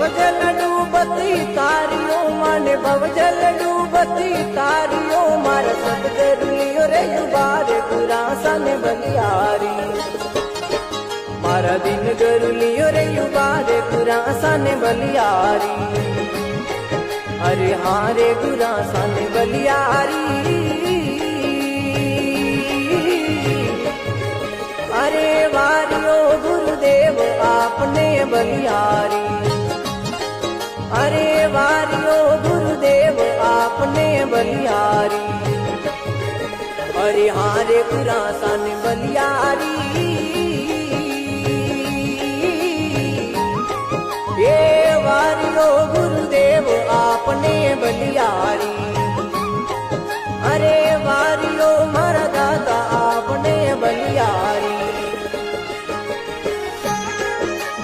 भवजल डूबती तारियों माने भवजल डूबती तारियों मारा सब जरूरियो रे युबारे गुरासा ने बलियारी मारा दिन गरुलियो रे युबारे गुरासा ने बलियारी अरे हाँ रे गुरासा ने बलियारी अरे वारियो गुरुदेव आपने बलियारी अरे वारियो गुरुदेव आपने बलियारी अरे हाँ रे गुरासा ने बलियारी ये वारियो गुरुदेव आपने बलियारी